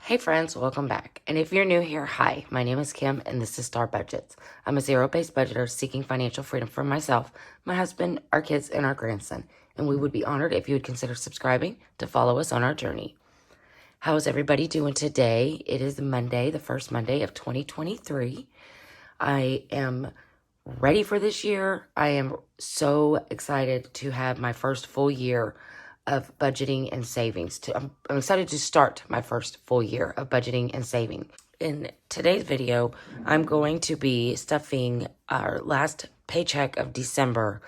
Hey friends, welcome back. And if you're new here, hi, my name is Kim and this is Star Budgets. I'm a zero-based budgeter seeking financial freedom for myself, my husband, our kids, and our grandson. And we would be honored if you would consider subscribing to follow us on our journey. How is everybody doing today? It is Monday, the first Monday of 2023. I am ready for this year. I am so excited to have my first full year of budgeting and savings. I'm excited to start my first full year of budgeting and saving. In today's video, I'm going to be stuffing our last paycheck of December.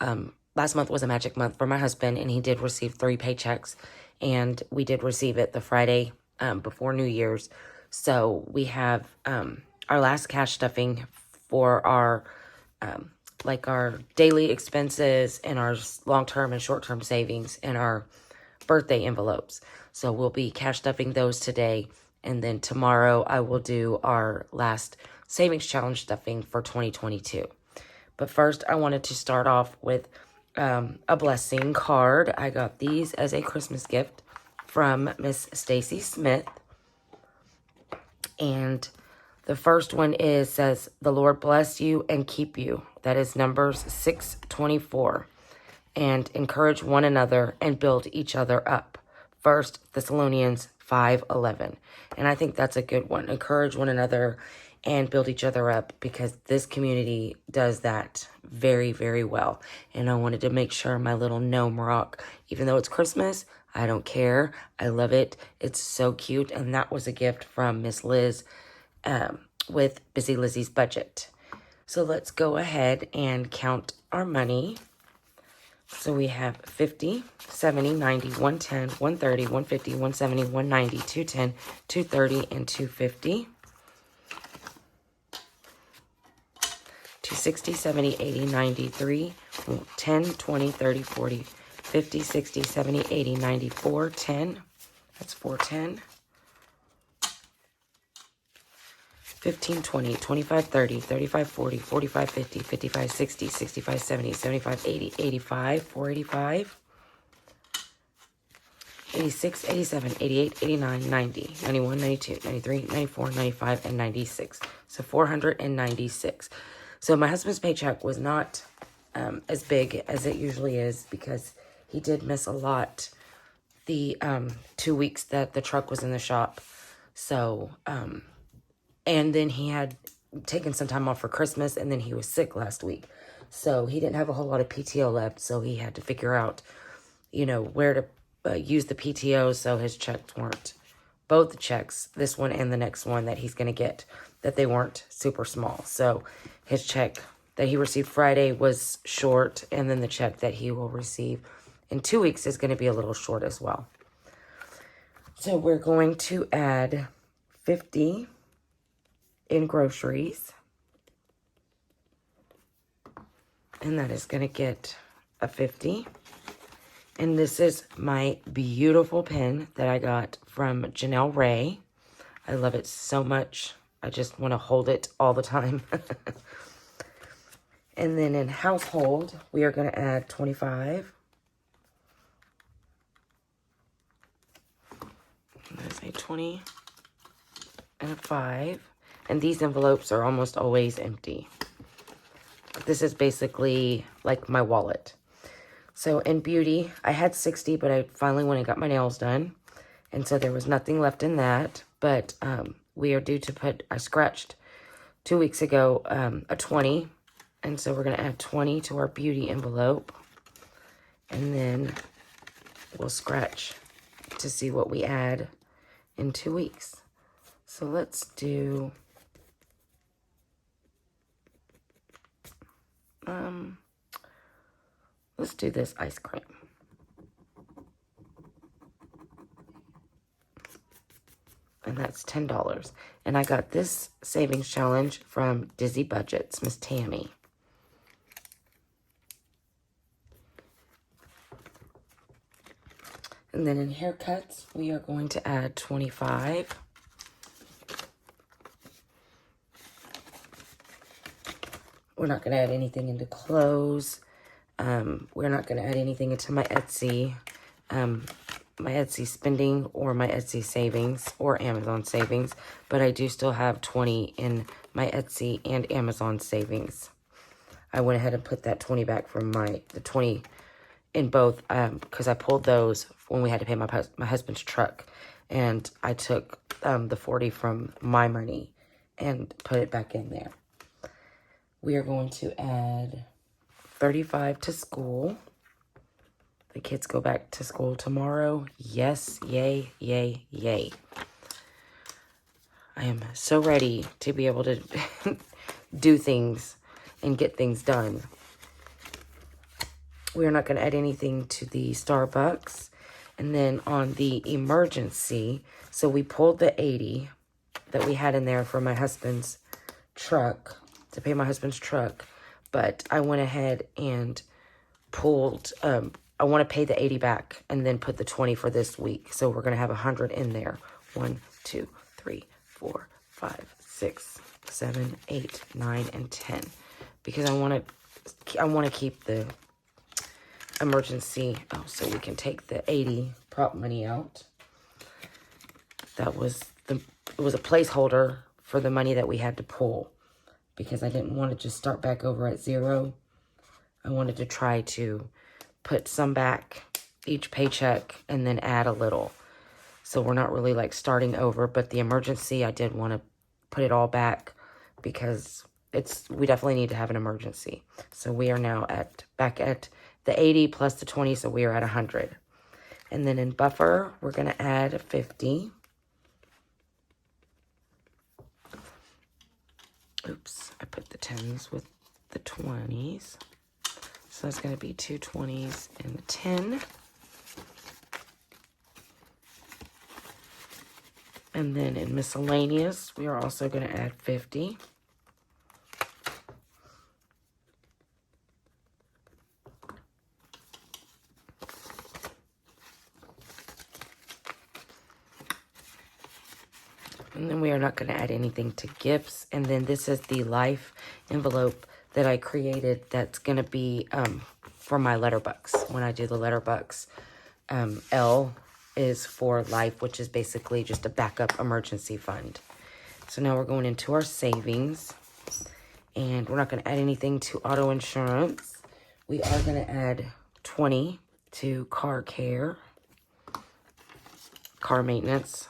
Last month was a magic month for my husband, and he did receive 3 paychecks, and we did receive it the Friday before New Year's. So we have our last cash stuffing for our our daily expenses and our long-term and short-term savings and our birthday envelopes. So we'll be cash stuffing those today. And then tomorrow I will do our last savings challenge stuffing for 2022. But first I wanted to start off with a blessing card. I got these as a Christmas gift from Miss Stacy Smith. And the first one says, "The Lord bless you and keep you." That is Numbers 6:24. And encourage one another and build each other up. 1 Thessalonians 5:11. And I think that's a good one. Encourage one another and build each other up, because this community does that very, very well. And I wanted to make sure my little gnome rock, even though it's Christmas, I don't care. I love it. It's so cute. And that was a gift from Miss Liz with Busy Lizzie's Budget. So let's go ahead and count our money. So we have 50, 70, 90, 110, 130, 150, 170, 190, 210, 230, and 250. 260, 70, 80, 93, 10, 20, 30, 40, 50, 60, 70, 80, 94, 10. That's 410. 15, 20, 25, 30, 35, 40, 45, 50, 55, 60, 65, 70, 75, 80, 85, 485, 86, 87, 88, 89, 90, 91, 92, 93, 94, 95, and 96. So 496. So my husband's paycheck was not as big as it usually is, because he did miss a lot the 2 weeks that the truck was in the shop. So, and then he had taken some time off for Christmas, and then he was sick last week. So he didn't have a whole lot of PTO left, so he had to figure out, where to use the PTO, so his checks weren't, both the checks, this one and the next one that he's going to get, that they weren't super small. So his check that he received Friday was short, and then the check that he will receive in 2 weeks is going to be a little short as well. So we're going to add 50 in groceries, and that is going to get a 50. And this is my beautiful pen that I got from Janelle Ray. I love it so much. I just want to hold it all the time. And then in household, we are going to add 25. There's a 20 and a 5. And these envelopes are almost always empty. This is basically like my wallet. So in beauty, I had 60, but I finally went and got my nails done. And so there was nothing left in that. But we are due to put, I scratched 2 weeks ago, a 20. And so we're going to add 20 to our beauty envelope. And then we'll scratch to see what we add in 2 weeks. So let's do, let's do this ice cream. And that's $10. And I got this savings challenge from Dizzy Budgets, Miss Tammy. And then in haircuts, we are going to add 25. We're not going to add anything into clothes. We're not going to add anything into my Etsy. my Etsy spending or my Etsy savings or Amazon savings, but I do still have 20 in my Etsy and Amazon savings. I went ahead and put that 20 back from the 20 in both, because I pulled those when we had to pay my husband's truck, and I took the 40 from my money and put it back in there. We are going to add 35 to school. The kids go back to school tomorrow. Yes, yay, yay, yay. I am so ready to be able to do things and get things done. We're not going to add anything to the Starbucks. And then on the emergency, so we pulled the 80 that we had in there for my husband's truck, to pay my husband's truck. But I went ahead and pulled, I want to pay the 80 back and then put the 20 for this week. So we're going to have 100 in there. 1, 2, 3, 4, 5, 6, 7, 8, 9, and 10. Because I want to keep the emergency, so we can take the 80 prop money out. It was a placeholder for the money that we had to pull, because I didn't want to just start back over at zero. I wanted to try to put some back each paycheck and then add a little. So we're not really like starting over, but the emergency, I did want to put it all back because we definitely need to have an emergency. So we are now back at the 80 plus the 20, so we are at 100. And then in buffer, we're going to add 50. Oops, I put the 10s with the 20s. So it's going to be 2 20s and a 10. And then in miscellaneous, we are also going to add 50. And then we are not going to add anything to gifts. And then this is the life envelope that I created that's going to be for my Letterbucks. When I do the Letterbucks, L is for life, which is basically just a backup emergency fund. So now we're going into our savings. And we're not going to add anything to auto insurance. We are going to add 20 to car care, car maintenance.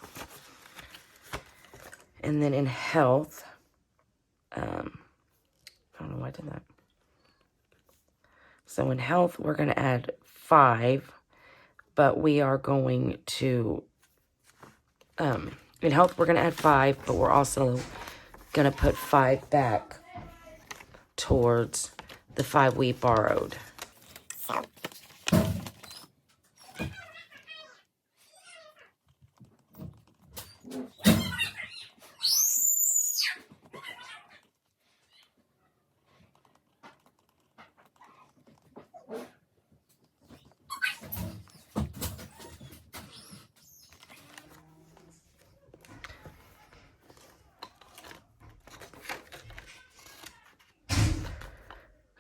And then in health, I don't know why I did that. So in health, we're going to add 5, but we are going to, in health, we're going to add 5, but we're also going to put 5 back towards the 5 we borrowed.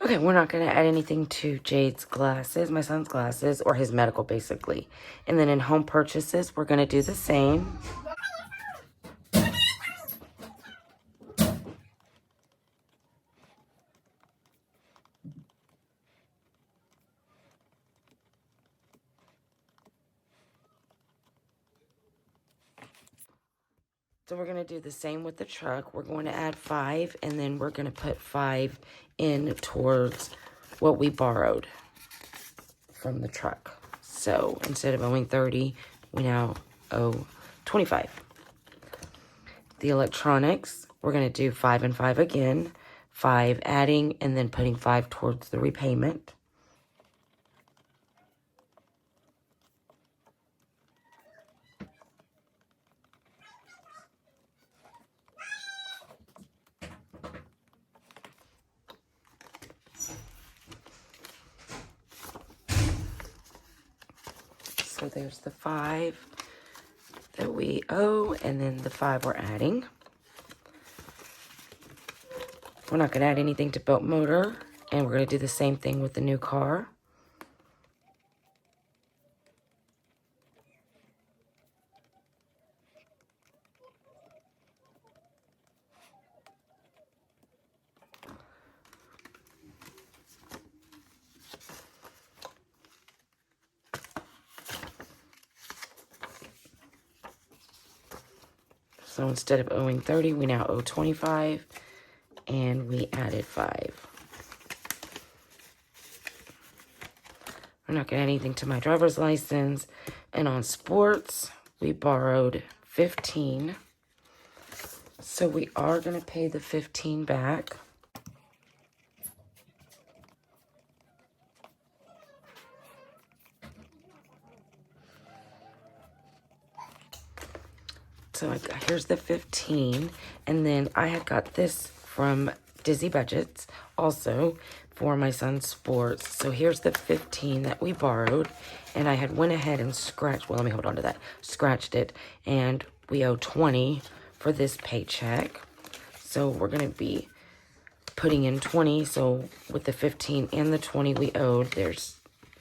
Okay, we're not going to add anything to Jade's glasses, my son's glasses, or his medical, basically. And then in home purchases, we're going to do the same. So we're going to do the same with the truck. We're going to add 5, and then we're going to put 5 in towards what we borrowed from the truck. So instead of owing 30, we now owe 25. The electronics, we're going to do 5 and 5 again. 5 adding, and then putting 5 towards the repayment. So there's the 5 that we owe, and then the 5 we're adding. We're not going to add anything to boat motor, and we're going to do the same thing with the new car. So instead of owing 30, we now owe 25, and we added 5. We're not going to add anything to my driver's license. And on sports, we borrowed 15. So we are going to pay the 15 back. So here's the 15, and then I had got this from Dizzy Budgets also for my son's sports. So here's the 15 that we borrowed, and I had went ahead and scratched, well, let me hold on to that, scratched it, and we owe 20 for this paycheck. So we're going to be putting in 20, so with the 15 and the 20 we owed,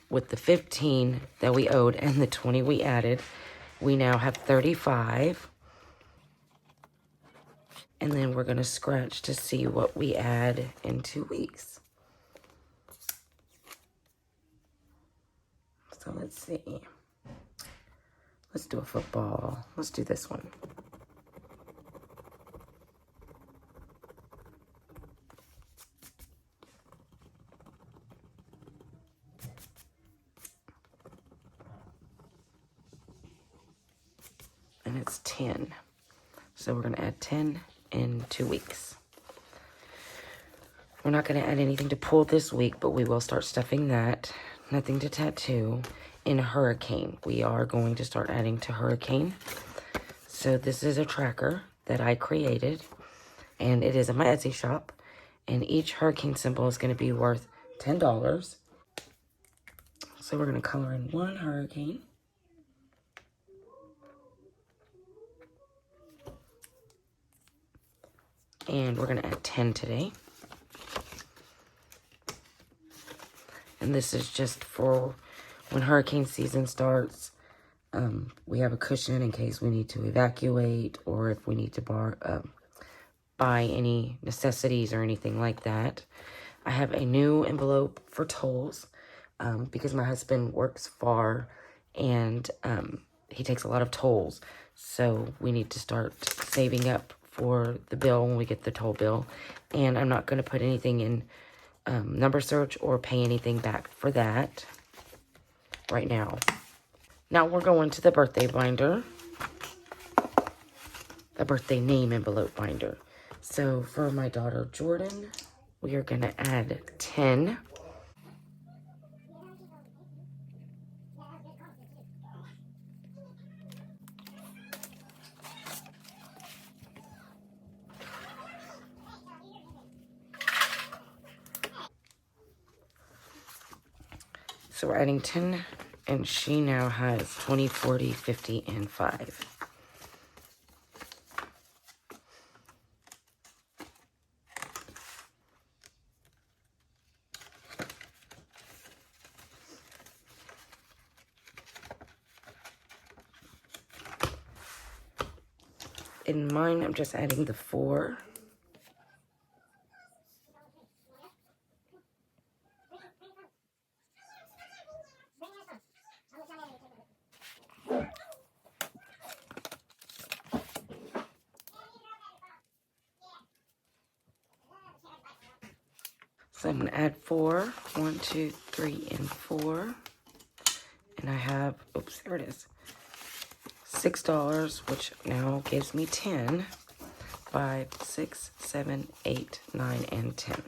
with the 15 that we owed and the 20 we added, we now have 35. And then we're going to scratch to see what we add in 2 weeks. So let's see. Let's do a football. Let's do this one. And it's 10. So we're going to add 10 in 2 weeks. We're not going to add anything to pool this week, but we will start stuffing that. Nothing to tattoo. In Hurricane, we are going to start adding to Hurricane. So this is a tracker that I created, and it is in my Etsy shop. And each Hurricane symbol is going to be worth $10. So we're going to color in 1 Hurricane. And we're going to add 10 today. And this is just for when hurricane season starts. We have a cushion in case we need to evacuate or if we need to buy any necessities or anything like that. I have a new envelope for tolls because my husband works far and he takes a lot of tolls. So we need to start saving up for the bill when we get the toll bill. And I'm not going to put anything in number search or pay anything back for that right now. Now we're going to the birthday binder, the birthday name envelope binder. So for my daughter Jordan, we are going to add 10. So we're adding 10, and she now has 20, 40, 50, and 5. In mine, I'm just adding the 4. So I'm going to add 4. 1, 2, 3, and 4. And I have, oops, there it is. $6, which now gives me 10. 5, 6, 7, 8, 9, and 10.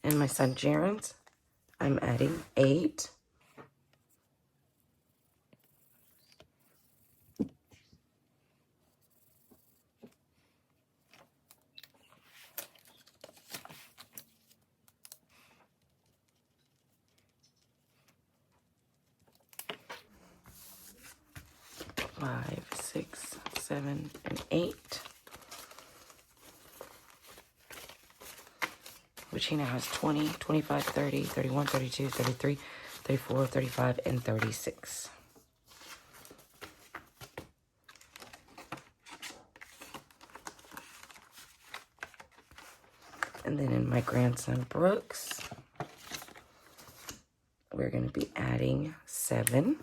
And my son Jaren's, I'm adding 8. Five, 6, 7, and 8. Which he now has 20, 25, 30, 31, 32, 33, 34, 35, and 36. And then in my grandson Brooks, we're going to be adding 7.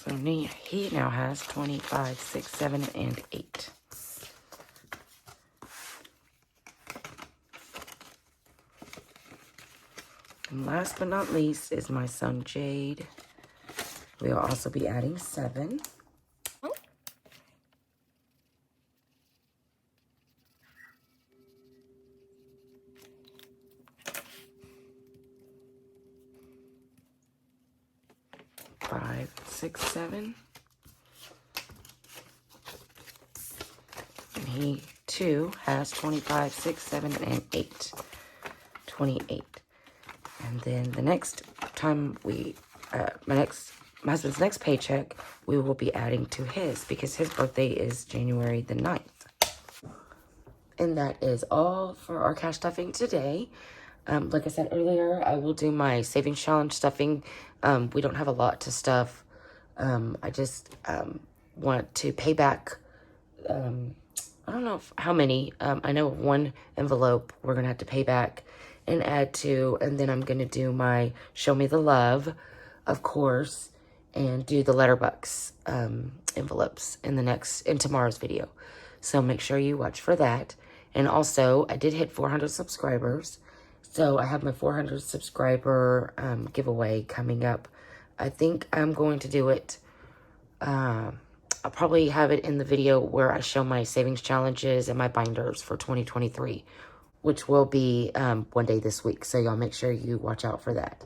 So he now has 25, 6, 7, and 8. And last but not least is my son Jade. We'll also be adding 7. Five, 6, 7. And he too has 25, 6, 7, and 8. 28. And then the next time my husband's next paycheck, we will be adding to his because his birthday is January the 9th. And that is all for our cash stuffing today. Like I said earlier, I will do my savings challenge stuffing. We don't have a lot to stuff. I just want to pay back, I don't know how many. I know one envelope we're going to have to pay back and add to. And then I'm going to do my Show Me the Love, of course, and do the Letterbox envelopes in tomorrow's video. So make sure you watch for that. And also, I did hit 400 subscribers. So I have my 400 subscriber giveaway coming up. I think I'm going to do it. I'll probably have it in the video where I show my savings challenges and my binders for 2023, which will be one day this week. So y'all make sure you watch out for that.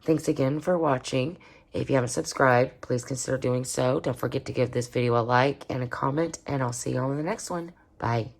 Thanks again for watching. If you haven't subscribed, please consider doing so. Don't forget to give this video a like and a comment, and I'll see you all in the next one. Bye.